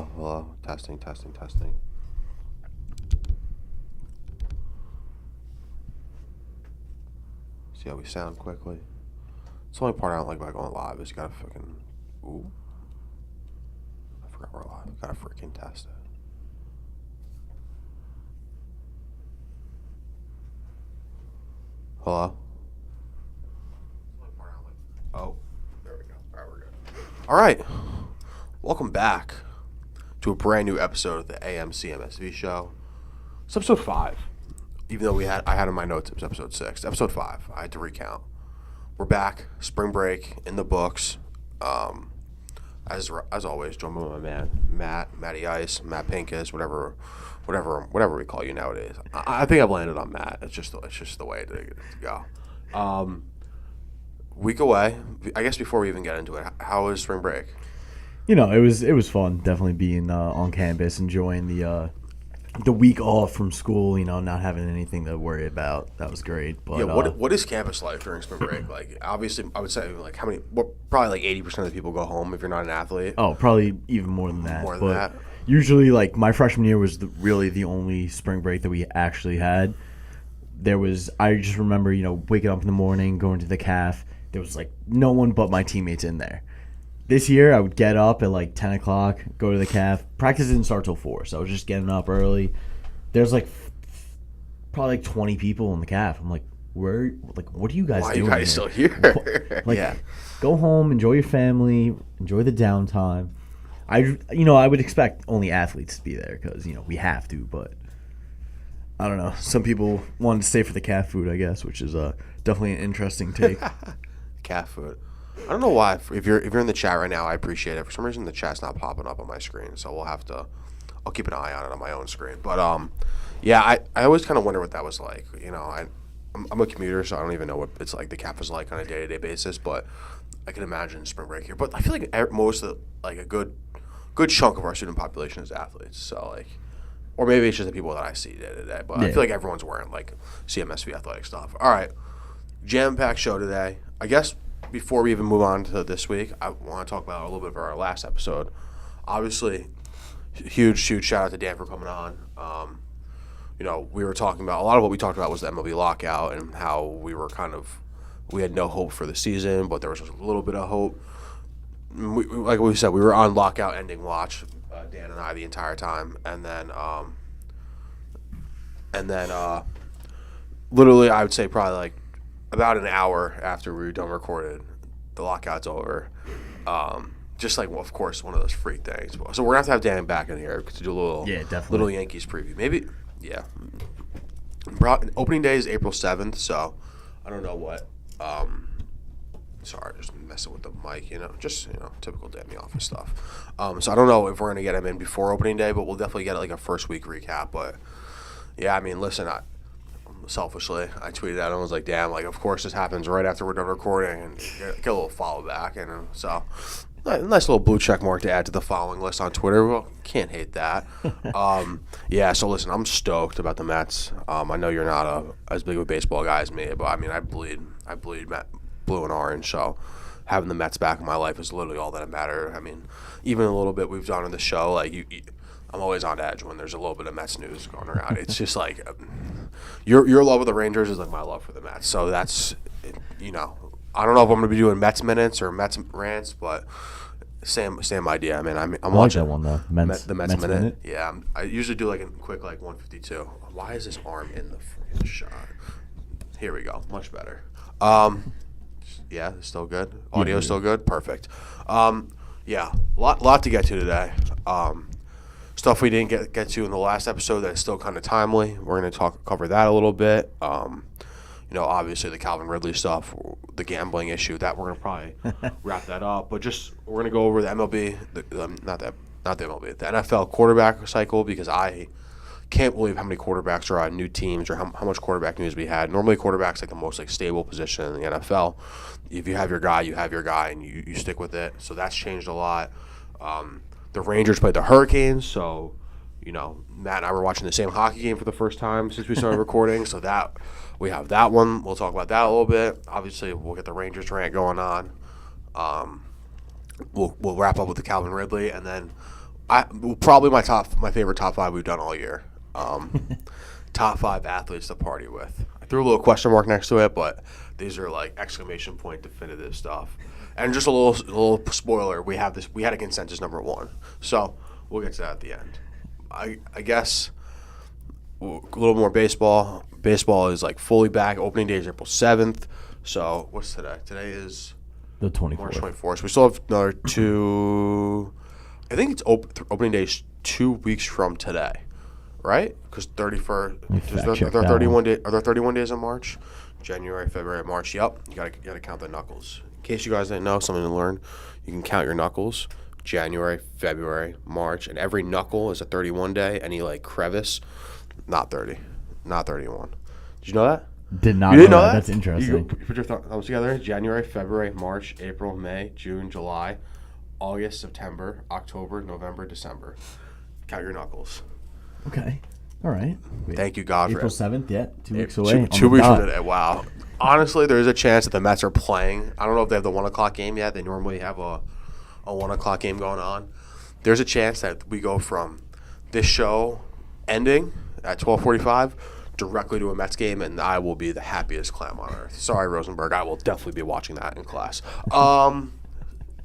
Hello. Testing. See how we sound quickly. It's the only part I don't like about going live is you gotta fucking. Ooh. I forgot we're live. Gotta freaking test it. Hello? Oh, there we go. All right, we're good. All right. Welcome back to a brand new episode of the AM CMSV Show. It's episode 5. Even though I had in my notes it was episode 6. Episode 5. I had to recount. We're back. Spring break in the books. As always, joined by my man Matty Ice, Matt Pincus, whatever we call you nowadays. I think I've landed on Matt. It's just the way to go. Week away. I guess before we even get into it, how was spring break? It was fun. Definitely being on campus, enjoying the week off from school. Not having anything to worry about. That was great. But yeah, what is campus life during spring break? Like, obviously, I would say like probably like 80% of the people go home if you're not an athlete. Oh, probably even more than that. Usually, like my freshman year was really the only spring break that we actually had. I just remember waking up in the morning, going to the caf. There was like no one but my teammates in there. This year, I would get up at like 10 o'clock, go to the caf. Practice didn't start till 4, so I was just getting up early. There's like probably like 20 people in the caf. I'm like, what are you guys doing? Why are you guys still here? Yeah. Go home, enjoy your family, enjoy the downtime. I would expect only athletes to be there because, we have to, but I don't know. Some people wanted to stay for the caf food, I guess, which is definitely an interesting take. Caf food. I don't know why. If you're in the chat right now, I appreciate it. For some reason, the chat's not popping up on my screen, so I'll keep an eye on it on my own screen. But yeah, I always kind of wonder what that was like. I'm a commuter, so I don't even know what it's like. The CAF is like on a day-to-day basis, but I can imagine spring break here. But I feel like most of like a good chunk of our student population is athletes. So like, or maybe it's just the people that I see day to day. But yeah. I feel like everyone's wearing like CMSV athletic stuff. All right, jam-packed show today. I guess. Before we even move on to this week, I want to talk about a little bit of our last episode. Obviously, huge shout out to Dan for coming on. We were talking about a lot of what we talked about was the MLB Lockout and how we had no hope for the season, but there was just a little bit of hope. Like we said, we were on lockout ending watch, Dan and I, the entire time, and then literally I would say probably like about an hour after we were done recorded, the lockout's over. Just like, well, of course, one of those freak things. So we're going to have Dan back in here to do a little Yankees preview. Maybe, yeah. Opening day is April 7th, so I don't know what. Sorry, just messing with the mic, typical day in the office stuff. So I don't know if we're going to get him in before opening day, but we'll definitely get like a first week recap. But yeah, I mean, listen, selfishly, I tweeted at him. I was like, damn, like, of course this happens right after we're done recording, and get a little follow back. And so, nice little blue check mark to add to the following list on Twitter. Well, can't hate that. Yeah, so listen, I'm stoked about the Mets. I know you're not as big of a baseball guy as me, but I mean, I bleed blue and orange, so having the Mets back in my life is literally all that matters. I mean, even a little bit we've done in the show, like, I'm always on edge when there's a little bit of Mets news going around. It's just like your love of the Rangers is like my love for the Mets. So that's, I don't know if I'm going to be doing Mets minutes or Mets rants, but same idea. I mean, I'm watching that one though. The Mets minute. Yeah, I usually do like a quick like 152. Why is this arm in the freaking shot? Here we go. Much better. Yeah, still good. Audio still good. Perfect. Yeah, lot to get to today. Stuff we didn't get to in the last episode that's still kind of timely. We're going to cover that a little bit. Obviously the Calvin Ridley stuff, the gambling issue, that we're going to probably wrap that up. But we're going to go over the MLB, not the MLB, the NFL quarterback cycle, because I can't believe how many quarterbacks are on new teams or how much quarterback news we had. Normally quarterback's like the most like stable position in the NFL. If you have your guy, and you stick with it. So that's changed a lot. The Rangers played the Hurricanes, so, Matt and I were watching the same hockey game for the first time since we started recording, so that we have that one. We'll talk about that a little bit. Obviously, we'll get the Rangers rant going on. We'll wrap up with the Calvin Ridley, and then Probably my favorite top 5 we've done all year. Top 5 athletes to party with. I threw a little question mark next to it, but these are like exclamation point definitive stuff. And just a little spoiler, we had a consensus number 1. So we'll get to that at the end. I guess a little more baseball. Baseball is like fully back. Opening day is April 7th. So what's today? Today is the 24th. March 24th. So we still have another 2. I think it's opening day is 2 weeks from today, right? Because 31st. Are there 31 days? Are there 31 days in March? January, February, March. Yep. You gotta count the knuckles. In case you guys didn't know, something to learn. You can count your knuckles. January, February, March, and every knuckle is a 31 day. Any like crevice, not 30, not 31. Did you know that? Did not know that. That's interesting. You put your thumbs together. January, February, March, April, May, June, July, August, September, October, November, December. Count your knuckles. Okay. All right. Thank you, God. April 7th, yeah. 2 weeks away. 2 weeks from today. Wow. Honestly, there is a chance that the Mets are playing. I don't know if they have the 1 o'clock game yet. They normally have a 1 o'clock game going on. There's a chance that we go from this show ending at 12:45 directly to a Mets game, and I will be the happiest clam on earth. Sorry, Rosenberg. I will definitely be watching that in class.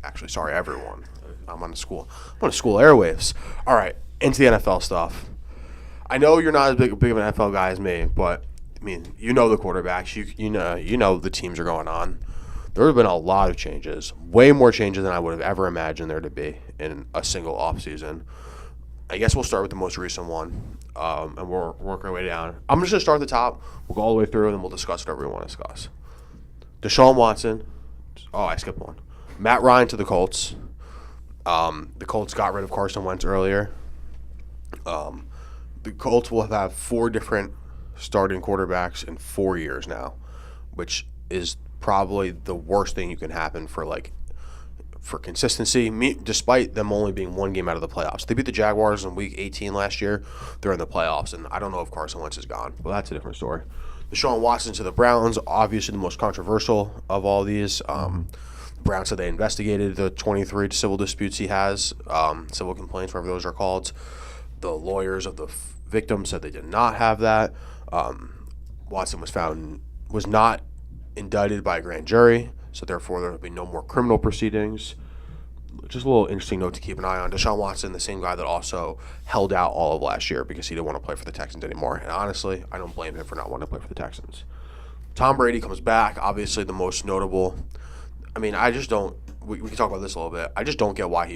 Actually, sorry, everyone. I'm on school airwaves. All right, into the NFL stuff. I know you're not as big of an NFL guy as me, but I mean, you know the quarterbacks. You know the teams are going on. There have been a lot of changes, way more changes than I would have ever imagined there to be in a single offseason. I guess we'll start with the most recent one, and we'll work our way down. I'm just going to start at the top. We'll go all the way through, and then we'll discuss whatever we want to discuss. Deshaun Watson. Oh, I skipped one. Matt Ryan to the Colts. The Colts got rid of Carson Wentz earlier. The Colts will have 4 different starting quarterbacks in 4 years now, which is probably the worst thing you can happen for consistency, despite them only being 1 game out of the playoffs. They beat the Jaguars in Week 18 last year. They're in the playoffs, and I don't know if Carson Wentz is gone. Well, that's a different story. Deshaun Watson to the Browns, obviously the most controversial of all these. The Browns said they investigated the 23 civil disputes he has, civil complaints, whatever those are called. The lawyers of the victim said they did not have that. Watson was not indicted by a grand jury, so therefore there will be no more criminal proceedings. Just a little interesting note to keep an eye on. Deshaun Watson, the same guy that also held out all of last year because he didn't want to play for the Texans anymore. And honestly, I don't blame him for not wanting to play for the Texans. Tom Brady comes back, obviously the most notable. I mean, I just don't. We can talk about this a little bit. I just don't get why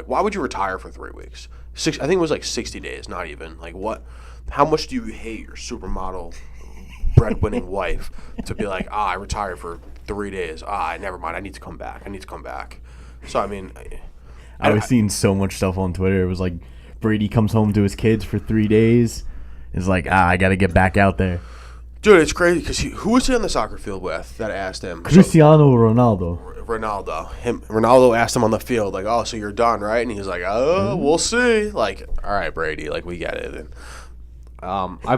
why would you retire for 3 weeks? I think it was like 60 days, not even. Like what? How much do you hate your supermodel breadwinning wife to be like, I retired for 3 days. Never mind. I need to come back. So, I mean. I was seeing so much stuff on Twitter. It was like Brady comes home to his kids for 3 days. It's like, I got to get back out there. Dude, it's crazy because who was he on the soccer field with that asked him? Cristiano Ronaldo. Ronaldo asked him on the field, like, oh, so you're done, right? And he's like, we'll see. Like, all right, Brady, like, we get it. And I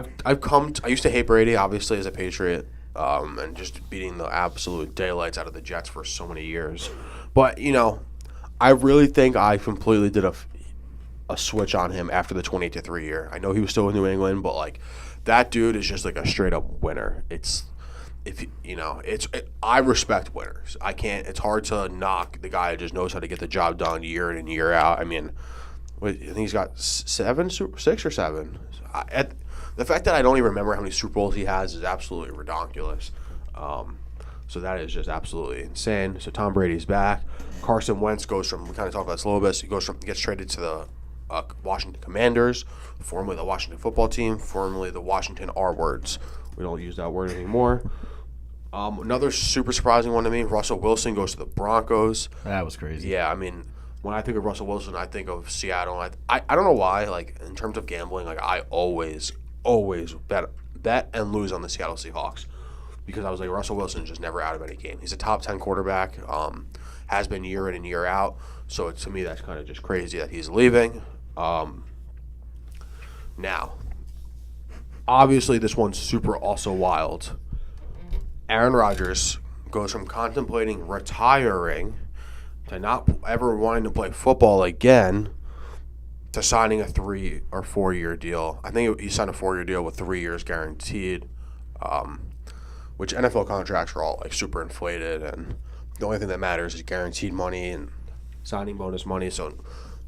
used to hate Brady, obviously, as a Patriot, and just beating the absolute daylights out of the Jets for so many years. But, I really think I completely did a switch on him after the 28-3 year. I know he was still with New England, but, like, that dude is just like a straight up winner. I respect winners. I can't. It's hard to knock the guy that just knows how to get the job done year in and year out. I mean, I think he's got 6 or 7. The fact that I don't even remember how many Super Bowls he has is absolutely ridiculous. So that is just absolutely insane. So Tom Brady's back. Carson Wentz goes from, we kind of talked about this a little bit, so gets traded to the Washington Commanders, formerly the Washington football team, formerly the Washington R-words. We don't use that word anymore. Another super surprising one to me, Russell Wilson goes to the Broncos. That was crazy. Yeah, I mean, when I think of Russell Wilson, I think of Seattle. I don't know why, like, in terms of gambling, like, I always bet and lose on the Seattle Seahawks because I was like, Russell Wilson's just never out of any game. He's a top 10 quarterback, has been year in and year out. So to me, that's kind of just crazy that he's leaving. Now, obviously, this one's super also wild. Aaron Rodgers goes from contemplating retiring to not ever wanting to play football again to signing a 3 or 4 year deal. I think he signed a 4-year deal with 3 years guaranteed, which NFL contracts are all like super inflated, and the only thing that matters is guaranteed money and signing bonus money. So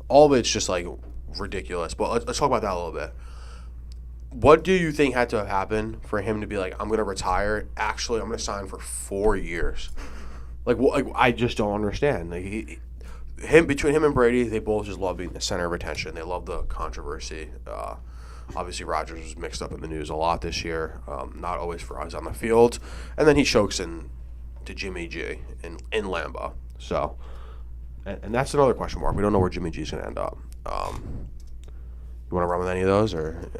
all of it's just like ridiculous. But let's talk about that a little bit. What do you think had to have happened for him to be like, I'm going to retire? Actually, I'm going to sign for 4 years. Like I just don't understand. Like between him and Brady, they both just love being the center of attention. They love the controversy. Obviously, Rodgers was mixed up in the news a lot this year. Not always for us on the field, and then he chokes into Jimmy G in Lambeau. So, and that's another question mark. We don't know where Jimmy G's going to end up. You want to run with any of those, or?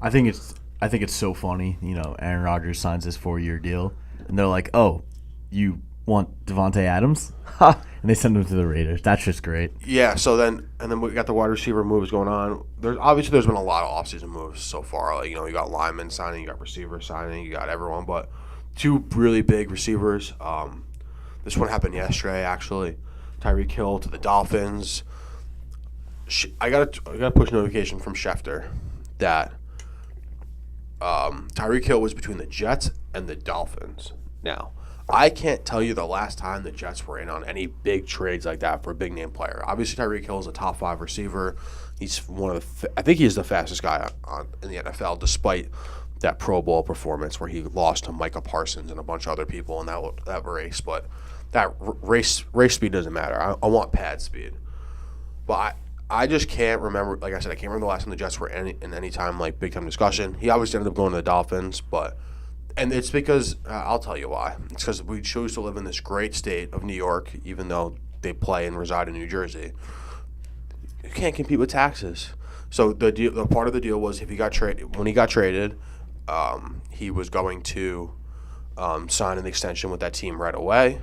I think it's so funny. You know, Aaron Rodgers signs this 4-year deal, and they're like, "Oh, you want Devontae Adams?" Ha! And they send him to the Raiders. That's just great. Yeah. So then we got the wide receiver moves going on. There's been a lot of offseason moves so far. Like, you know, you got lineman signing, you got receiver signing, you got everyone, but 2 really big receivers. This one happened yesterday, actually. Tyreek Hill to the Dolphins. I got a push notification from Schefter that Tyreek Hill was between the Jets and the Dolphins. Now, I can't tell you the last time the Jets were in on any big trades like that for a big name player. Obviously, Tyreek Hill is a top 5 receiver. He's I think he's the fastest guy in the NFL, despite that Pro Bowl performance where he lost to Micah Parsons and a bunch of other people in that race. But that race speed doesn't matter. I want pad speed. But I just can't remember. Like I said, I can't remember the last time the Jets were in any time like big time discussion. He obviously ended up going to the Dolphins, and it's because I'll tell you why. It's because we chose to live in this great state of New York, even though they play and reside in New Jersey. You can't compete with taxes. So the part of the deal was when he got traded, he was going to sign an extension with that team right away.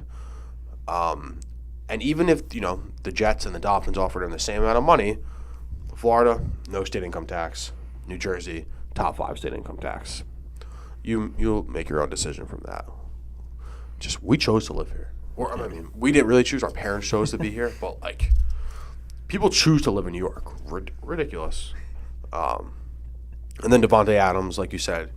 And even if, you know, the Jets and the Dolphins offered him the same amount of money, Florida, no state income tax. New Jersey, top 5 state income tax. You'll make your own decision from that. Just, we chose to live here. Or, I mean, we didn't really choose. Our parents chose to be here. But, like, people choose to live in New York. Ridiculous. And then Devontae Adams, like you said,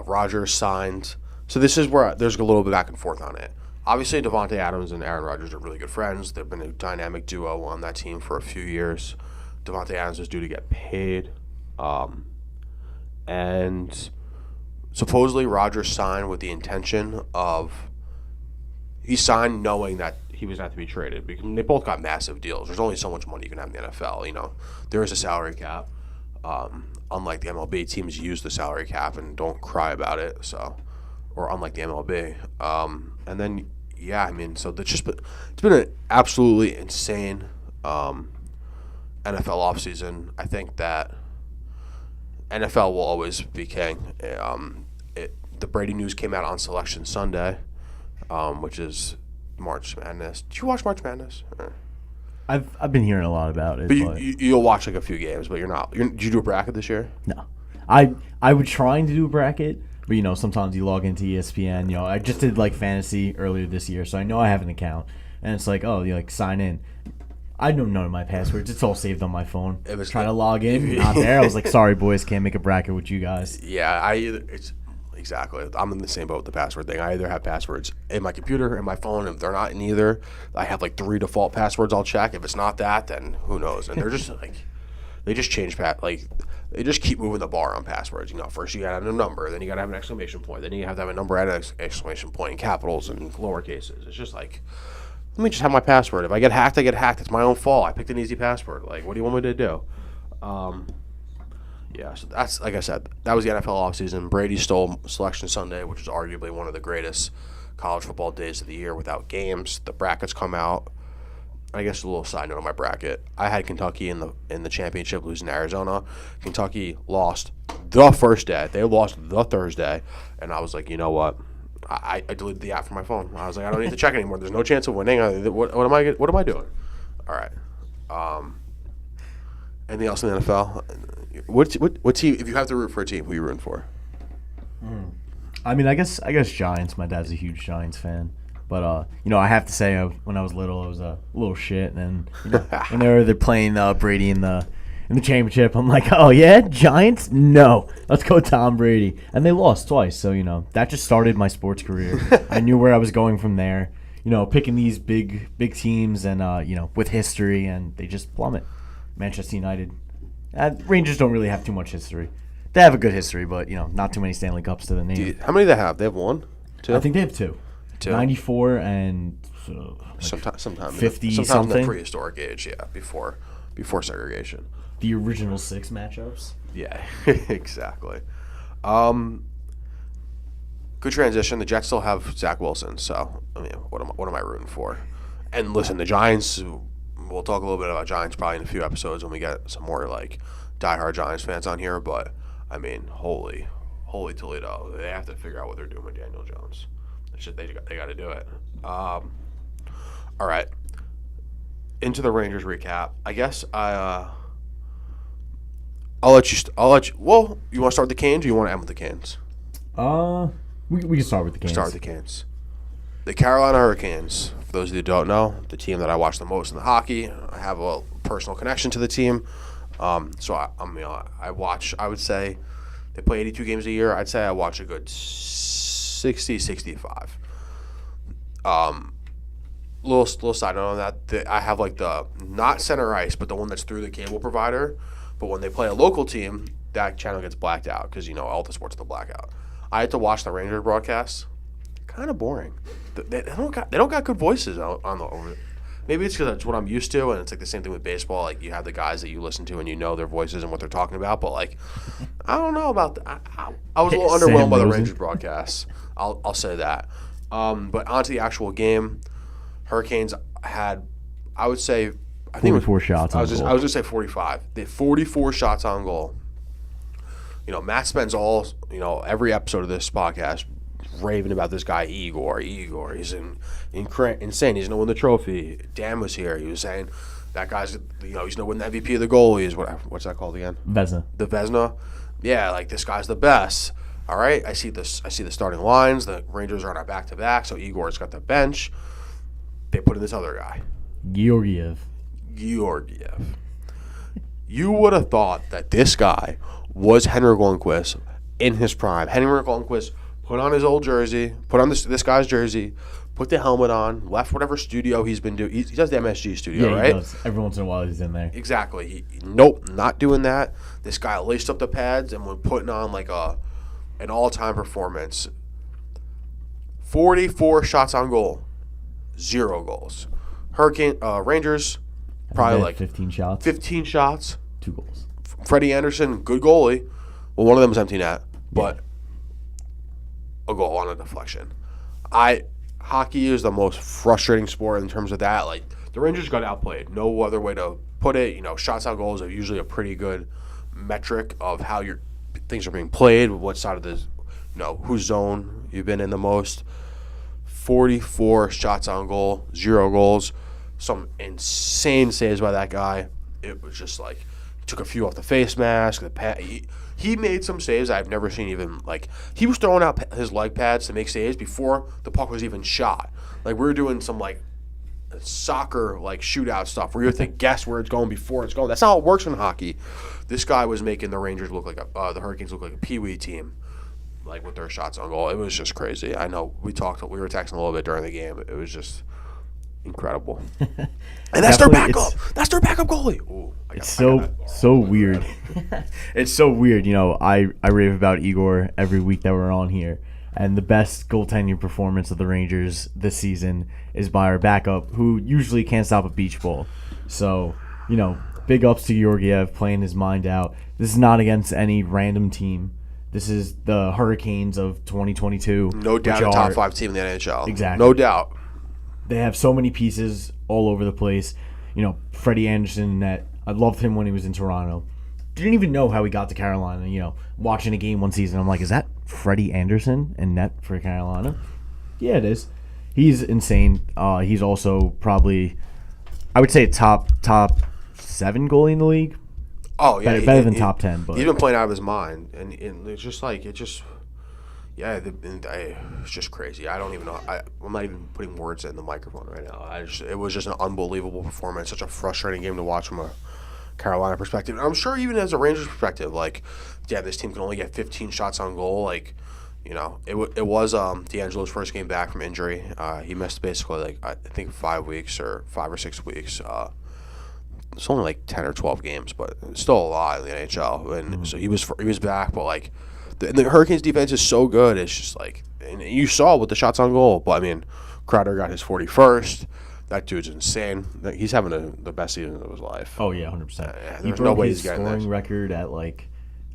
Rodgers signed. So this is where there's a little bit back and forth on it. Obviously, Devontae Adams and Aaron Rodgers are really good friends. They've been a dynamic duo on that team for a few years. Devontae Adams is due to get paid. And supposedly Rodgers signed with the intention of – he signed knowing that he was not to be traded because they both got massive deals. There's only so much money you can have in the NFL. You know, there is a salary cap. Unlike the MLB, teams use the salary cap and don't cry about it. So, or unlike the MLB. And then – yeah, I mean, so it's been an absolutely insane NFL offseason. I think that NFL will always be king. The Brady news came out on Selection Sunday, which is March Madness. Did you watch March Madness? I've been hearing a lot about it. But you'll watch like a few games, but you're not. Did you do a bracket this year? No. I was trying to do a bracket. But, you know, sometimes you log into ESPN. You know, I just did, like, fantasy earlier this year, so I know I have an account. And it's like, oh, you, like, sign in. I don't know my passwords. It's all saved on my phone. It was trying to log in, not there. I was like, sorry, boys, can't make a bracket with you guys. Yeah, exactly. I'm in the same boat with the password thing. I either have passwords in my computer, in my phone. If they're not in either, I have, like, 3 default passwords I'll check. If it's not that, then who knows? And they're just, like, they just change they just keep moving the bar on passwords. You know, first you gotta have a number, then you gotta have an exclamation point, then you have to have a number and an exclamation point in capitals and lower cases. It's just like, let me just have my password. If I get hacked, I get hacked. It's my own fault. I picked an easy password. Like, what do you want me to do? Yeah, so that's, like I said, that was the NFL offseason. Brady stole Selection Sunday, which is arguably one of the greatest college football days of the year without games. The brackets come out. I guess a little side note on my bracket. I had Kentucky in the championship losing to Arizona. Kentucky lost the first day. They lost the Thursday. And I was like, you know what? I deleted the app from my phone. I was like, I don't need to check anymore. There's no chance of winning. What am I doing? All right. Anything else in the NFL? What team, if you have to root for a team, who are you rooting for? I mean, I guess Giants. My dad's a huge Giants fan. But I have to say, when I was little, I was a little shit. And then when they're playing Brady in the championship, I'm like, oh yeah, Giants? No, let's go Tom Brady. And they lost twice, so that just started my sports career. I knew where I was going from there. Picking these big teams and with history, and they just plummet. Manchester United, Rangers don't really have too much history. They have a good history, but not too many Stanley Cups to the name. How many do they have? They have one, two. I think they have two. 94 and sometime 50 something. In the prehistoric age, yeah, before segregation. The original 6 matchups. Yeah, exactly. Good transition. The Jets still have Zach Wilson, so I mean, what am I rooting for? And listen, the Giants. We'll talk a little bit about Giants probably in a few episodes when we get some more like diehard Giants fans on here. But I mean, holy Toledo! They have to figure out what they're doing with Daniel Jones. They got to do it. All right. Into the Rangers recap. I guess I'll let you. Well, you want to start with the Canes, or you want to end with the Canes? We can start with the Canes. Start with the Canes. The Carolina Hurricanes. For those of you who don't know, the team that I watch the most in the hockey. I have a personal connection to the team. So I watch. I would say they play 82 games a year. I'd say I watch a good 60, 65. Little side note on that. I have like the not center ice, but the one that's through the cable provider. But when they play a local team, that channel gets blacked out because all the sports are the blackout. I had to watch the Rangers broadcast. Kind of boring. They don't got good voices on the. Maybe it's because that's what I'm used to, and it's like the same thing with baseball. Like you have the guys that you listen to, and you know their voices and what they're talking about. But like, I don't know about that. I was a little underwhelmed by the Rangers broadcast. I'll say that. But onto the actual game, Hurricanes had, I would say, 44 shots on goal. I was going to say 45. They had 44 shots on goal. Matt spends every episode of this podcast raving about this guy, Igor. He's insane. He's going to win the trophy. Dan was here. He was saying that guy's, he's going to win the MVP of the goalies. What's that called again? Vezina. The Vezina. Yeah, like this guy's the best. All right, I see the starting lines. The Rangers are on a back-to-back, so Igor's got the bench. They put in this other guy. Georgiev. You would have thought that this guy was Henrik Lundqvist in his prime. Henrik Lundqvist put on his old jersey, put on this guy's jersey, put the helmet on, left whatever studio he's been doing. He does the MSG studio, right? Yeah, he does. Every once in a while he's in there. Exactly. Nope, not doing that. This guy laced up the pads and was putting on like an all-time performance. 44 shots on goal, 0 goals. Rangers, probably like 15 shots. 15 shots. 2 goals. Freddie Anderson, good goalie. Well, one of them was empty net, but a goal on a deflection. Hockey is the most frustrating sport in terms of that. Like the Rangers got outplayed. No other way to put it. Shots on goals are usually a pretty good metric of how your things are being played, what side of the, whose zone you've been in the most. 44 shots on goal, 0 goals. Some insane saves by that guy. It was just like, took a few off the face mask. He made some saves I've never seen even, like, he was throwing out his leg pads to make saves before the puck was even shot. Like, we were doing some, like, soccer, like, shootout stuff where you have to guess where it's going before it's going. That's not how it works in hockey. This guy was making the Rangers look like the Hurricanes look like a peewee team, like, with their shots on goal. It was just crazy. I know we were texting a little bit during the game. It was just incredible. And that's their backup. That's their backup goalie. Ooh, it's so weird. It's so weird. I rave about Igor every week that we're on here. And the best goaltending performance of the Rangers this season is by our backup, who usually can't stop a beach ball. So, big ups to Georgiev playing his mind out. This is not against any random team. This is the Hurricanes of 2022. No doubt a top 5 team in the NHL. Exactly. No doubt. They have so many pieces all over the place. Freddie Anderson in net. I loved him when he was in Toronto. Didn't even know how he got to Carolina. Watching a game one season, I'm like, is that Freddie Anderson in net for Carolina? Yeah, it is. He's insane. He's also probably, I would say, top 7 goalie in the league. Oh yeah, better than top 10. But he's been playing out of his mind, and it's just like Yeah, it's just crazy. I don't even know. I'm not even putting words in the microphone right now. It was just an unbelievable performance. Such a frustrating game to watch from a Carolina perspective. And I'm sure even as a Rangers perspective, like, yeah, this team can only get 15 shots on goal. Like, you know, it was D'Angelo's first game back from injury. He missed basically, like, I think 5 or 6 weeks. It's only like 10 or 12 games, but it's still a lot in the NHL. And so he was back, but like the Hurricanes defense is so good. It's just like, and you saw with the shots on goal. But I mean, Kreider got his 41st. That dude's insane. He's having the best season of his life. Oh yeah, 100%. There's no way he's getting this scoring record at like,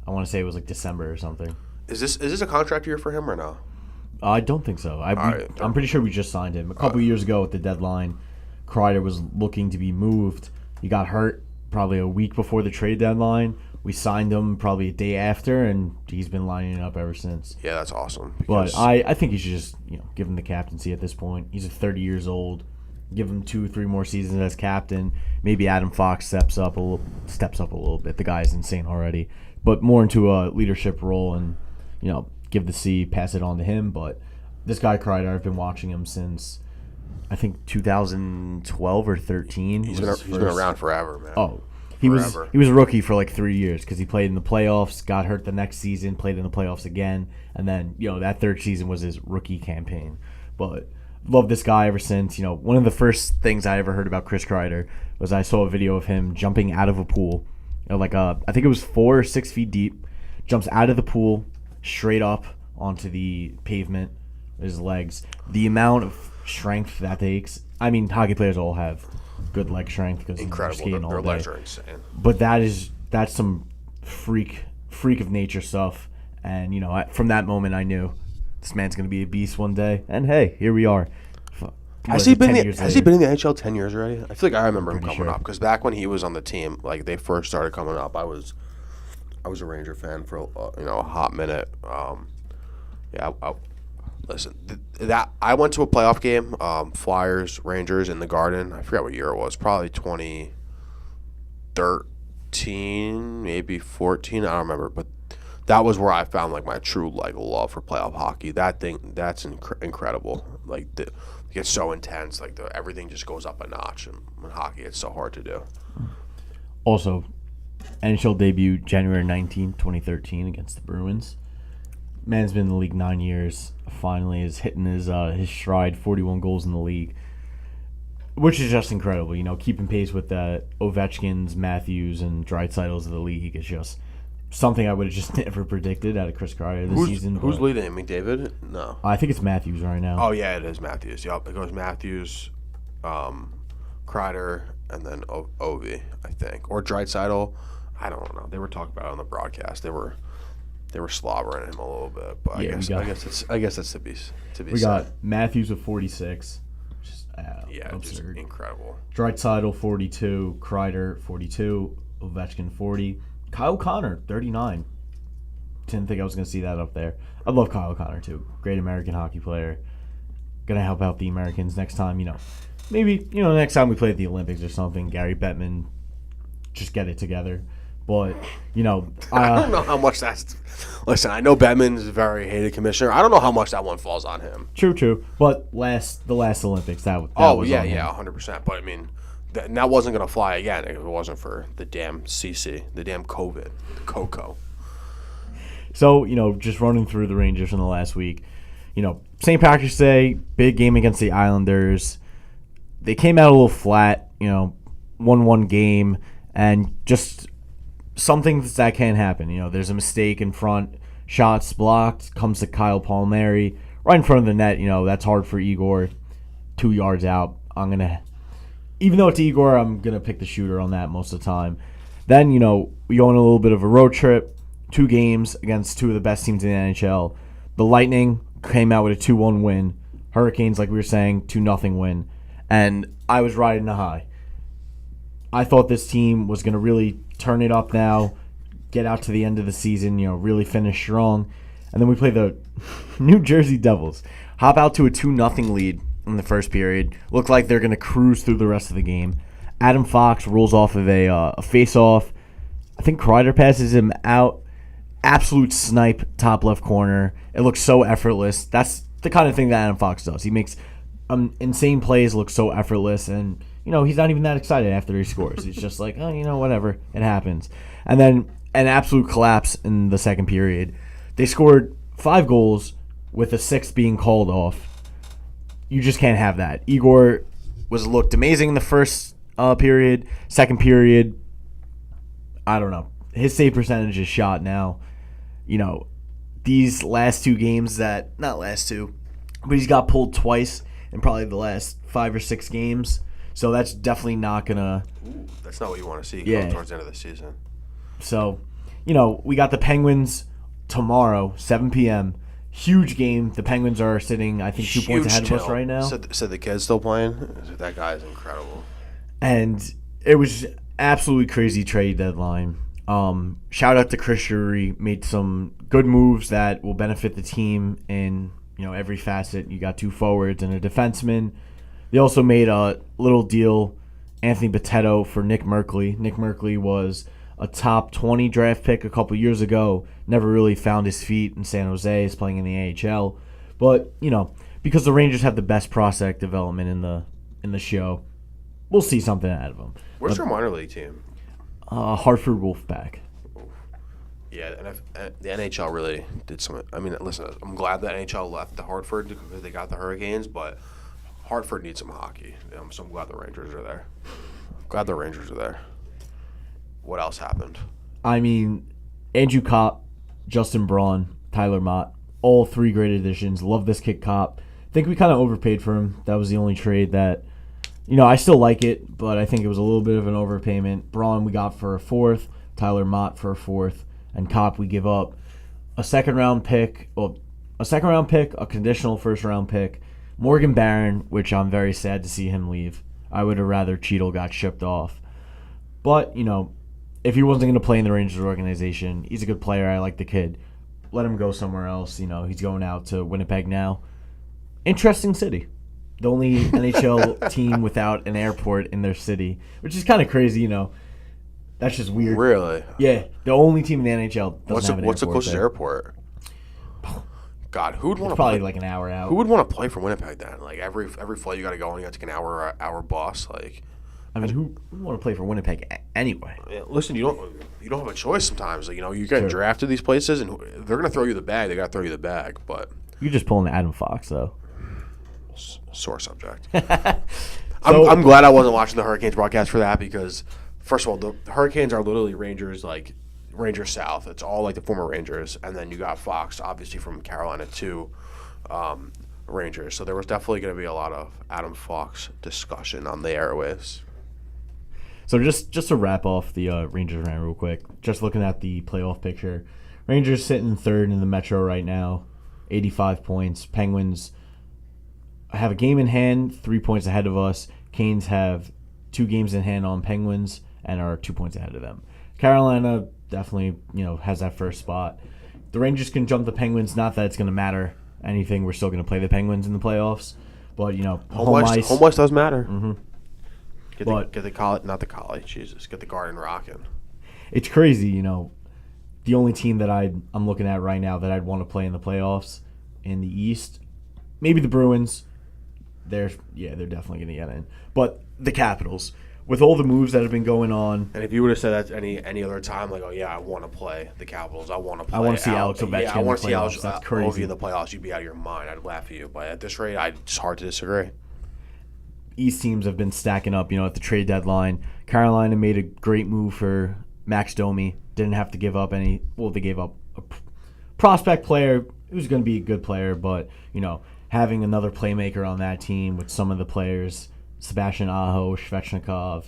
I want to say it was like December or something. Is this a contract year for him or no? I don't think so. I'm pretty sure we just signed him a couple years ago at the deadline. Kreider was looking to be moved. He got hurt probably a week before the trade deadline. We signed him probably a day after, and he's been lining it up ever since. Yeah, that's awesome. But I think he should just give him the captaincy at this point. He's 30 years old. Give him 2-3 more seasons as captain. Maybe Adam Fox steps up a little bit. The guy's insane already, but more into a leadership role and give the C, pass it on to him. But this guy Kreider, I've been watching him since I think 2012 or 13. He's been around forever, man. Oh, he was a rookie for like 3 years because he played in the playoffs, got hurt the next season, played in the playoffs again, and then that third season was his rookie campaign. But love this guy ever since. One of the first things I ever heard about Chris Kreider was I saw a video of him jumping out of a pool, I think it was 4 or 6 feet deep, jumps out of the pool straight up onto the pavement with his legs. The amount of strength that takes. I mean, hockey players all have good leg strength because incredible. They're skating all their day. legs are insane. But that's some freak of nature stuff. And from that moment, I knew this man's going to be a beast one day. And hey, here we are. Has he been in the NHL 10 years already? I feel like I remember him coming up because back when he was on the team, like they first started coming up, I was a Ranger fan for a hot minute. Listen, that I went to a playoff game, Flyers Rangers in the Garden. I forgot what year it was. Probably 2013, maybe 14. I don't remember, but that was where I found like my true love for playoff hockey. That's incredible. Like it gets so intense. Like everything just goes up a notch. And in hockey, it's so hard to do. Also, NHL debut January 19, 2013 against the Bruins. Man's been in the league 9 years. Finally is hitting his stride, 41 goals in the league, which is just incredible. Keeping pace with the Ovechkins, Matthews, and Draisaitl's of the league is just something I would have just never predicted out of Chris Kreider this season. Who's leading? McDavid? No. I think it's Matthews right now. Oh, yeah, it is Matthews. Yep, it goes Matthews, Kreider, and then Ovi, I think. Or Draisaitl. I don't know. They were talking about it on the broadcast. They were slobbering him a little bit, but I guess that's to be we said. got Matthews with 46. Just just incredible. Draisaitl 42, Kreider 42, Ovechkin 40, Kyle Connor 39. Didn't think I was going to see that up there. I love Kyle Connor too. Great American hockey player. Gonna help out the Americans next time. Maybe next time we play at the Olympics or something. Gary Bettman, just get it together. But I don't know how much that's. Listen, I know Bettman's a very hated commissioner. I don't know how much that one falls on him. True. But the last Olympics, that was on him. 100%. But I mean, that wasn't gonna fly again if it wasn't for the damn CC, the damn COVID, the Coco. So just running through the Rangers from the last week. St. Patrick's Day, big game against the Islanders. They came out a little flat. 1-1 game, and just something that can happen. There's a mistake in front, shots blocked, comes to Kyle Palmieri right in front of the net. That's hard for Igor. 2 yards out. Even though it's Igor, I'm gonna pick the shooter on that most of the time. Then we go on a little bit of a road trip. 2 games against 2 of the best teams in the NHL. The Lightning came out with a 2-1 win. Hurricanes, like we were saying, 2-0 win. And I was riding the high. I thought this team was going to really turn it up now, get out to the end of the season, really finish strong. And then we play the New Jersey Devils. Hop out to a 2-0 lead in the first period. Look like they're going to cruise through the rest of the game. Adam Fox rolls off of a face-off. I think Kreider passes him out. absolute snipe top left corner. It looks so effortless. That's the kind of thing that Adam Fox does. He makes insane plays look so effortless, and he's not even that excited after he scores. He's just like, oh, whatever, it happens. And then an absolute collapse in the second period. They scored 5 goals with a 6th being called off. You just can't have that. Igor looked amazing in the first period. Second period, I don't know. His save percentage is shot now. These last 2 games not last 2, but he's got pulled twice in probably the last 5 or 6 games. So that's definitely not going to... That's not what you want to see going towards the end of the season. So, we got the Penguins tomorrow, 7 p.m. Huge game. The Penguins are sitting, I think, 2 points ahead of us right now. So the kid's still playing? That guy is incredible. And it was absolutely crazy trade deadline. Shout out to Chris Drury. Made some good moves that will benefit the team in every facet. You got 2 forwards and a defenseman. They also made a little deal, Anthony Botetto for Nick Merkley. Nick Merkley was a top 20 draft pick a couple years ago. Never really found his feet in San Jose. Is playing in the AHL, but because the Rangers have the best prospect development in the show, we'll see something out of them. Where's their minor league team? Hartford Wolfpack. Yeah, and the NHL really did some. I mean, listen, I'm glad that NHL left the Hartford because they got the Hurricanes, but Hartford needs some hockey. So I'm glad the Rangers are there. What else happened? I mean, Andrew Kopp, Justin Braun, Tyler Mott, all 3 great additions. Love this kid Kopp. Think we kind of overpaid for him. That was the only trade that, I still like it, but I think it was a little bit of an overpayment. Braun we got for a 4th, Tyler Mott for a 4th, and Kopp we give up a second-round pick, a conditional first-round pick, Morgan Barron, which I'm very sad to see him leave. I would have rather Cheadle got shipped off. But, if he wasn't going to play in the Rangers organization, he's a good player. I like the kid. Let him go somewhere else. He's going out to Winnipeg now. Interesting city. The only NHL team without an airport in their city, which is kind of crazy, That's just weird. Really? Yeah, the only team in the NHL doesn't have an What's the airport closest airport? God, who would want to probably like an hour out. Who would want to play from Winnipeg then? Like every flight you got to go on, you got to take an hour bus. Like, I mean, who would want to play for Winnipeg anyway? Listen, you don't have a choice sometimes. Like, you get drafted these places, and they're gonna throw you the bag. They got to throw you the bag, but you're just pulling Adam Fox though. Sore subject. I'm glad I wasn't watching the Hurricanes broadcast for that because, first of all, the Hurricanes are literally Rangers, like Rangers South. It's all like the former Rangers, and then you got Fox, obviously from Carolina too. Rangers. So there was definitely going to be a lot of Adam Fox discussion on the airwaves. So just to wrap off the Rangers rant real quick, just looking at the playoff picture, Rangers sitting 3rd in the Metro right now, 85 points. Penguins have a game in hand, 3 points ahead of us. Canes have 2 games in hand on Penguins and are 2 points ahead of them. Carolina definitely, has that first spot. The Rangers can jump the Penguins. Not that it's going to matter anything. We're still going to play the Penguins in the playoffs. But, home ice does matter. Mm-hmm. Get the college, not the college, Jesus. Get the Garden rocking. It's crazy, The only team that I'm looking at right now that I'd want to play in the playoffs in the East, maybe the Bruins. They're definitely going to get in. But the Capitals, with all the moves that have been going on. And if you would have said that any other time, like, oh yeah, I want to play the Capitals. I want to see Alex Ovechkin. Yeah, I want to see Alex Ovechkin in the playoffs. You'd be out of your mind. I'd laugh at you. But at this rate, it's hard to disagree. East teams have been stacking up, at the trade deadline. Carolina made a great move for Max Domi. Didn't have to give up they gave up a prospect player who's going to be a good player, but, having another playmaker on that team with some of the players, Sebastian Aho, Svechnikov,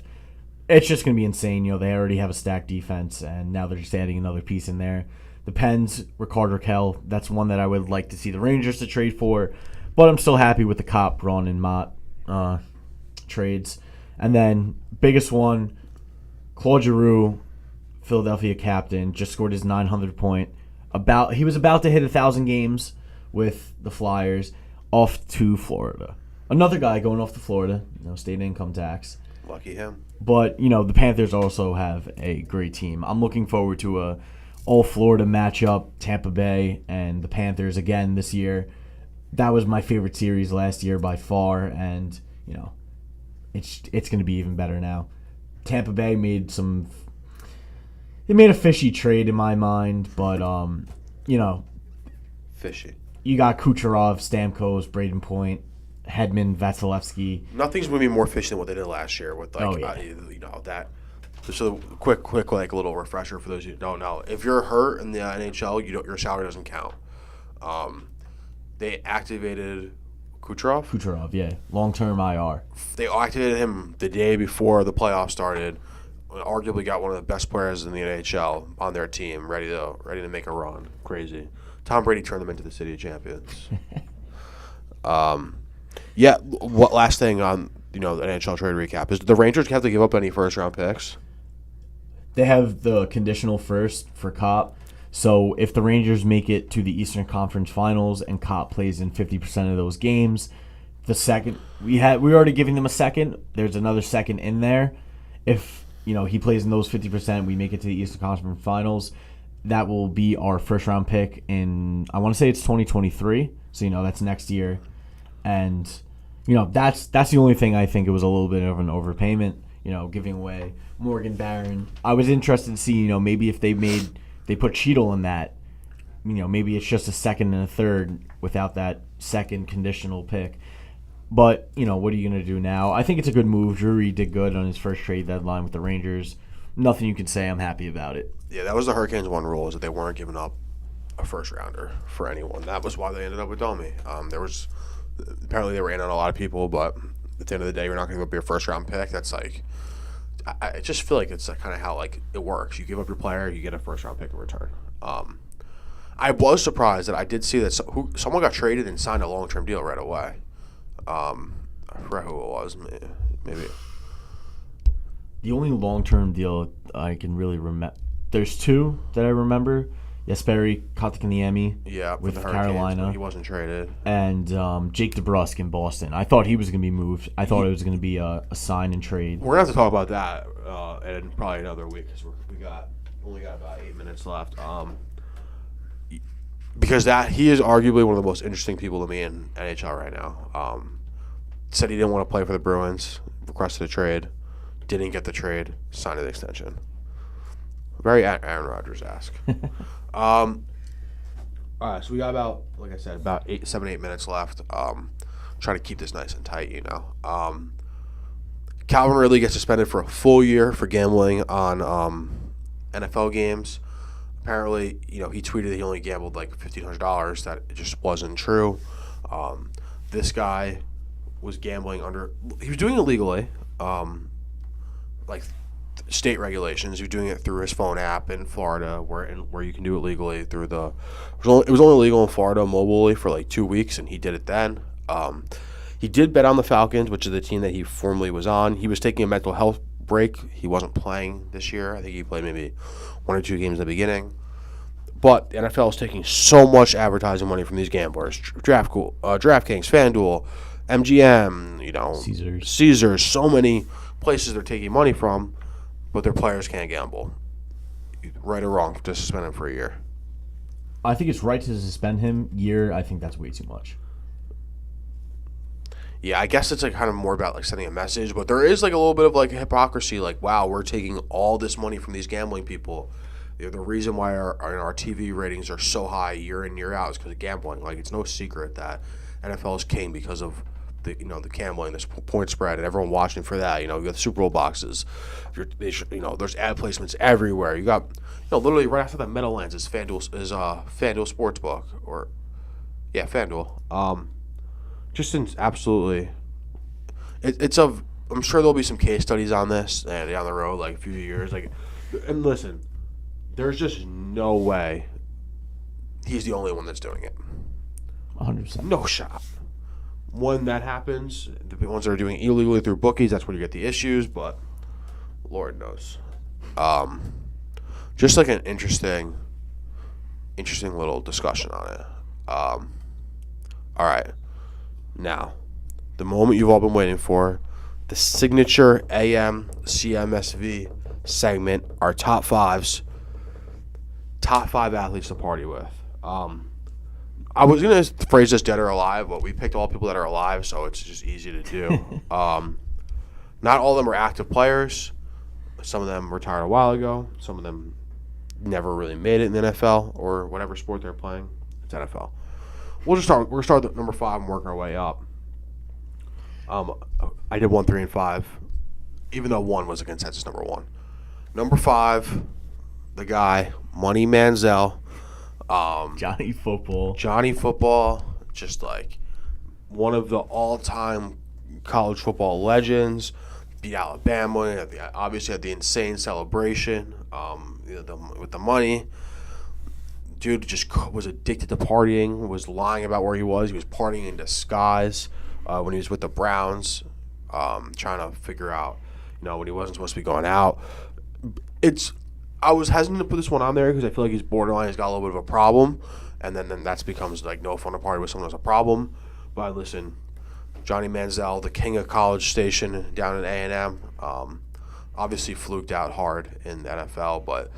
it's just going to be insane. They already have a stacked defense, and now they're just adding another piece in there. The Pens, Rickard Rakell, that's one that I would like to see the Rangers to trade for, but I'm still happy with the Kopp, Braun, and Mott trades. And then, biggest one, Claude Giroux, Philadelphia captain, just scored his 900th point. He was about to hit 1,000 games with the Flyers, off to Florida. Another guy going off to Florida, state income tax. Lucky him. But, the Panthers also have a great team. I'm looking forward to a all Florida matchup, Tampa Bay and the Panthers again this year. That was my favorite series last year by far, and it's going to be even better now. Tampa Bay made a fishy trade in my mind, but fishy. You got Kucherov, Stamkos, Braden Point, Hedman, Vasilevsky. Nothing's going to be more fishy than what they did last year with that. Just a quick like little refresher for those who don't know. If you're hurt in the NHL, your salary doesn't count. They activated Kucherov. Kucherov, yeah, long-term IR. They activated him the day before the playoffs started. Arguably got one of the best players in the NHL on their team, ready to make a run. Crazy. Tom Brady turned them into the City of Champions. Yeah. What last thing on the NHL trade recap is the Rangers have to give up any first round picks? They have the conditional first for Kopp. So if the Rangers make it to the Eastern Conference Finals and Kopp plays in 50% of those games, the second we already giving them a second. There's another second in there. If he plays in those 50%, we make it to the Eastern Conference Finals. That will be our first round pick in, I want to say it's 2023. So that's next year, and that's the only thing I think it was a little bit of an overpayment. Giving away Morgan Barron. I was interested to see maybe if they put Cheadle in that. Maybe it's just a second and a third without that second conditional pick. But, what are you going to do now? I think it's a good move. Drury did good on his first trade deadline with the Rangers. Nothing you can say. I'm happy about it. Yeah, that was the Hurricanes' one rule, is that they weren't giving up a first-rounder for anyone. That was why they ended up with Domi. Apparently they were in on a lot of people, but at the end of the day, you're not going to give up your first-round pick. That's like – I just feel like it's kind of how it works. You give up your player, you get a first-round pick in return. I was surprised that I did see that someone got traded and signed a long-term deal right away. I forgot who it was. Maybe. The only long-term deal I can really remember, there's two that I remember. Jesperi Kotkaniemi with Carolina. He wasn't traded. And Jake DeBrusk in Boston. I thought he was going to be moved. I thought it was going to be a sign and trade. We're going to have to talk about that in probably another week because we only got about 8 minutes left. Because he is arguably one of the most interesting people to me in NHL right now. Said he didn't want to play for the Bruins, requested a trade, didn't get the trade, signed an extension. Very Aaron Rodgers-esque. All right, so we got about 7-8 minutes left. Try to keep this nice and tight, Calvin Ridley gets suspended for a full year for gambling on NFL games. Apparently, he tweeted that he only gambled like $1,500. That it just wasn't true. This guy was gambling he was doing it legally, state regulations. He was doing it through his phone app in Florida, where you can do it legally through it was only legal in Florida mobily for 2 weeks, and he did it then. He did bet on the Falcons, which is the team that he formerly was on. He was taking a mental health break. He wasn't playing this year. I think he played maybe 1 or 2 games in the beginning. But the NFL is taking so much advertising money from these gamblers. DraftKings, FanDuel, MGM, Caesars, so many places they're taking money from, but their players can't gamble. Right or wrong to suspend him for a year? I think it's right to suspend him. Year, I think that's way too much. Yeah, I guess it's kind of more about sending a message, but there is a little bit of hypocrisy. Wow, we're taking all this money from these gambling people. The reason why our TV ratings are so high year in, year out is because of gambling. It's no secret that NFL is king because of the gambling, this point spread, and everyone watching for that. You got the Super Bowl boxes. There's ad placements everywhere. You got literally right after the Meadowlands is FanDuel Sportsbook FanDuel. Absolutely. I'm sure there'll be some case studies on this down the road, a few years. And listen, there's just no way he's the only one that's doing it. 100%. No shot. When that happens, the ones that are doing it illegally through bookies, that's when you get the issues, but Lord knows. Just an interesting little discussion on it. All right. Now, the moment you've all been waiting for, the signature AM CMSV segment, our top fives. top 5 athletes to party with. I was going to phrase this dead or alive, but we picked all people that are alive, so it's just easy to do. Not all of them are active players. Some of them retired a while ago. Some of them never really made it in the NFL or whatever sport they're playing. It's NFL. We're going to start at number 5 and work our way up. I did 1, 3, and 5, even though 1 was a consensus number 1. Number 5, the guy, Money Manziel. Johnny Football, just like one of the all-time college football legends. Beat Alabama. Obviously had the insane celebration with the money. Dude just was addicted to partying. Was lying about where he was. He was partying in disguise when he was with the Browns, trying to figure out, when he wasn't supposed to be going out. I was hesitant to put this one on there because I feel like he's borderline. He's got a little bit of a problem, and then that becomes like no fun to party with someone who has a problem. But listen, Johnny Manziel, the king of College Station down in A&M, obviously fluked out hard in the NFL, but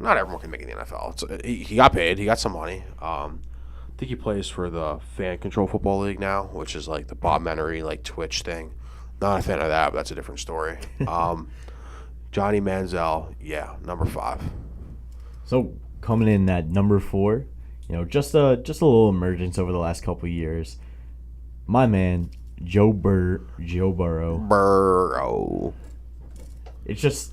not everyone can make it in the NFL. He got paid, he got some money. I think he plays for the Fan Control Football League now, which is like the Bobmentary like Twitch thing. Not a fan of that, but that's a different story. Johnny Manziel, number 5. So coming in at number 4, just a little emergence over the last couple of years. My man, Joe Burrow. It's just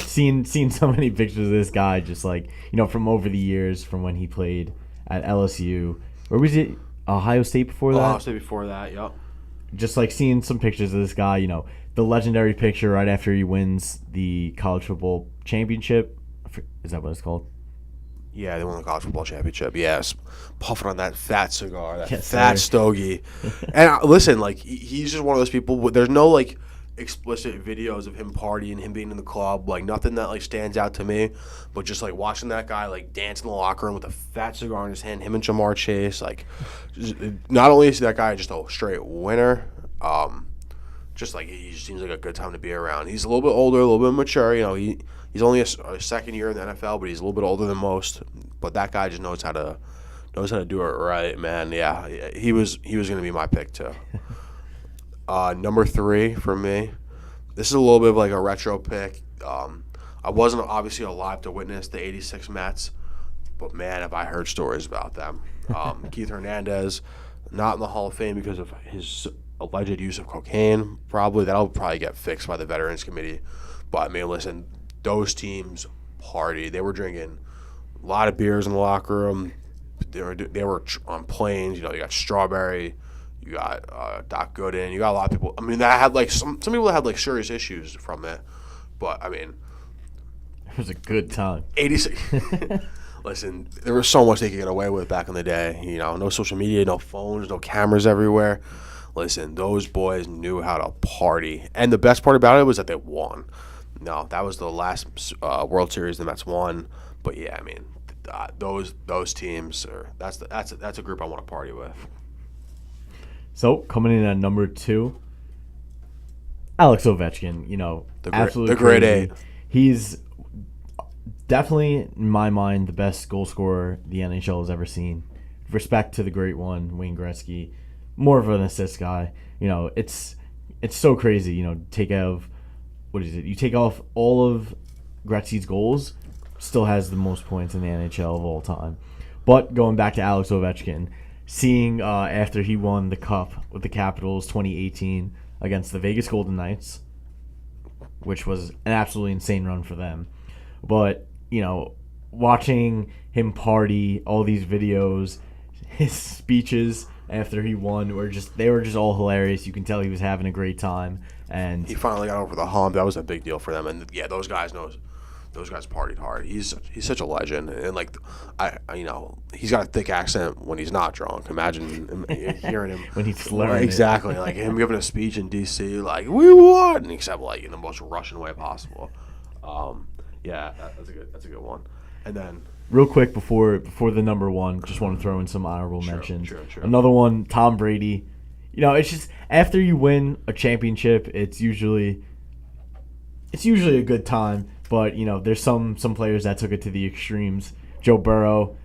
seeing so many pictures of this guy, just like from over the years, from when he played at LSU. Where was it? Ohio State before that. Ohio State before that. Yep. Just like seeing some pictures of this guy, the legendary picture right after he wins the college football championship. Is that what it's called? Yeah, they won the college football championship. Yes, puffing on that fat cigar, fat stogie. And listen, like he's just one of those people. There's no like explicit videos of him partying, him being in the club, like nothing that like stands out to me. But just like watching that guy like dance in the locker room with a fat cigar in his hand, him and Jamar Chase, like not only is that guy just a straight winner, just like he just seems like a good time to be around. He's a little bit older, a little bit mature. He's only a second year in the NFL, but he's a little bit older than most. But that guy just knows how to do it right, man. Yeah, he was going to be my pick too. Number 3 for me. This is a little bit of like a retro pick. I wasn't obviously alive to witness the '86 Mets, but man, have I heard stories about them. Keith Hernandez, not in the Hall of Fame because of his alleged use of cocaine. That'll probably get fixed by the Veterans Committee. But I mean, listen, those teams party. They were drinking a lot of beers in the locker room. They were on planes. You got Strawberry, you got Doc Gooden, you got a lot of people. I mean, that had like some people that had like serious issues from it. But I mean, it was a good time. 86. Listen, there was so much they could get away with back in the day. No social media, no phones, no cameras everywhere. Listen, those boys knew how to party. And the best part about it was that they won. No, that was the last World Series the Mets won. But yeah, I mean, those teams that's a group I want to party with. So coming in at number 2, Alex Ovechkin. Absolutely the grade crazy. A. He's definitely, in my mind, the best goal scorer the NHL has ever seen. Respect to the great one, Wayne Gretzky. More of an assist guy. It's so crazy. Take off you take off all of Gretzky's goals, still has the most points in the NHL of all time. But going back to Alex Ovechkin, seeing after he won the Cup with the Capitals 2018 against the Vegas Golden Knights, which was an absolutely insane run for them. But, watching him party, all these videos, his speeches after he won they were just all hilarious. You can tell he was having a great time, and he finally got over the hump. That was a big deal for them. And yeah, those guys partied hard. He's such a legend, and like he's got a thick accent when he's not drunk. Imagine hearing him when he's slurring. Exactly, like him giving a speech in D.C. like we won, except like in the most Russian way possible. Yeah, that's a good one. And then real quick before the number 1, just want to throw in some honorable mentions. Sure. Another one, Tom Brady. It's just after you win a championship, it's usually a good time. But, there's some players that took it to the extremes. Joe Burrow,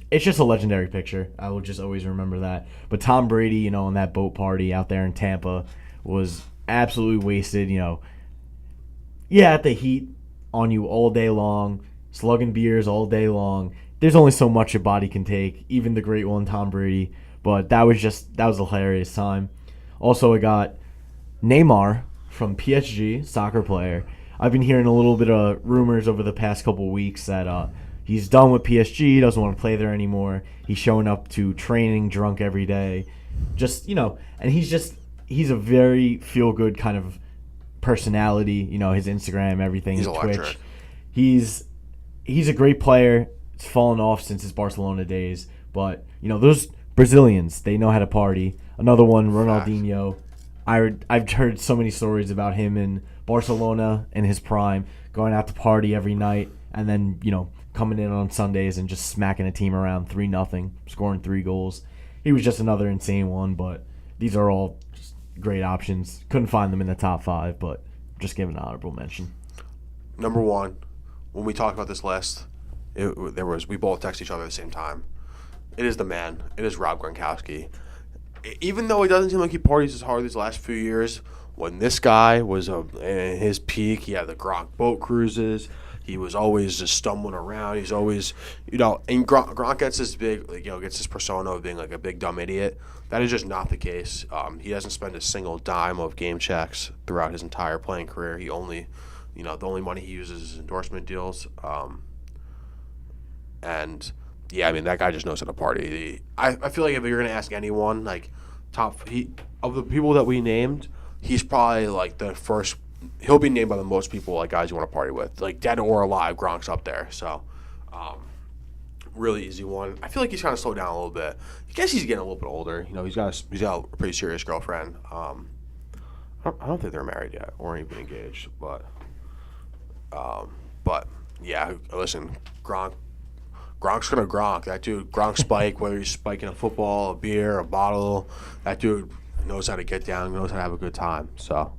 it's just a legendary picture. I will just always remember that. But Tom Brady, on that boat party out there in Tampa was absolutely wasted, at the Heat on you all day long, slugging beers all day long. There's only so much your body can take, even the great one, Tom Brady. But that was a hilarious time. Also, I got Neymar from PSG, soccer player. I've been hearing a little bit of rumors over the past couple of weeks that he's done with PSG, doesn't want to play there anymore. He's showing up to training drunk every day. And he's a very feel-good kind of personality, his Instagram, everything, he's Twitch. Electric. He's a great player. It's fallen off since his Barcelona days. But, those Brazilians, they know how to party. Another one, Ronaldinho. I've heard so many stories about him in Barcelona in his prime, going out to party every night, and then, coming in on Sundays and just smacking a team around 3-0, scoring 3 goals. He was just another insane one, but these are all just great options. Couldn't find them in the top 5, but just give an honorable mention. Number 1, when we talked about this list, we both texted each other at the same time. It is the man. It is Rob Gronkowski. Even though it doesn't seem like he parties as hard these last few years, when this guy was in his peak, he had the Gronk boat cruises. He was always just stumbling around. He's always, and Gronk gets this big, gets this persona of being like a big dumb idiot. That is just not the case. He doesn't spend a single dime of game checks throughout his entire playing career. He only, the only money he uses is endorsement deals. And yeah, I mean, that guy just knows how to party. I feel like if you're going to ask anyone, like, of the people that we named, he's probably, like, the first. He'll be named by the most people, like, guys you want to party with. Like, dead or alive, Gronk's up there. So, really easy one. I feel like he's kind of slowed down a little bit. I guess he's getting a little bit older. He's got a pretty serious girlfriend. I don't think they're married yet or even engaged. But yeah, listen, Gronk's gonna Gronk. That dude, Gronk spike, whether he's spiking a football, a beer, a bottle, that dude knows how to get down, knows how to have a good time. So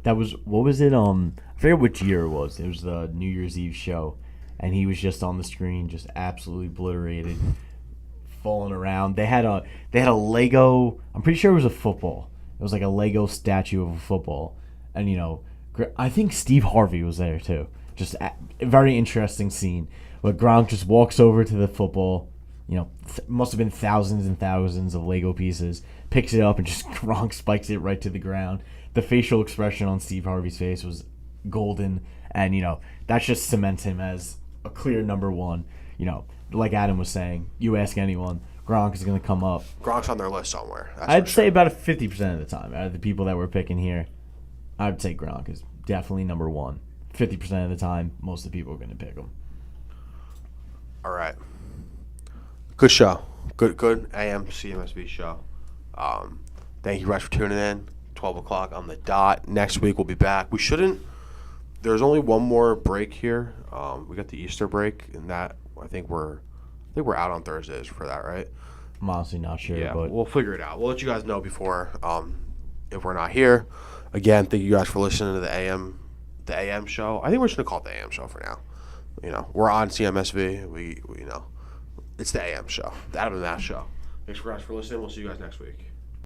what was it? I forget which year it was. It was the New Year's Eve show, and he was just on the screen, just absolutely obliterated, falling around. They had a Lego. I'm pretty sure it was a football. It was like a Lego statue of a football, and I think Steve Harvey was there too. Just a very interesting scene. But Gronk just walks over to the football, must have been thousands and thousands of Lego pieces, picks it up and just Gronk spikes it right to the ground. The facial expression on Steve Harvey's face was golden, and, that just cements him as a clear number 1. Like Adam was saying, you ask anyone, Gronk is going to come up. Gronk's on their list somewhere. I'd say about 50% of the time, out of the people that we're picking here, I'd say Gronk is definitely number 1. 50% of the time, most of the people are going to pick him. All right. Good show. Good AM CMSV show. Thank you guys for tuning in. 12 o'clock on the dot. Next week we'll be back. There's only one more break here. We got the Easter break, and that I think we're out on Thursdays for that, right? I'm honestly not sure. Yeah, but we'll figure it out. We'll let you guys know before if we're not here. Again, thank you guys for listening to the AM show. I think we're just gonna call it the AM show for now. We're on CMSV. We it's the AM show, the Adam and Matt show. Thanks guys for listening. We'll see you guys next week.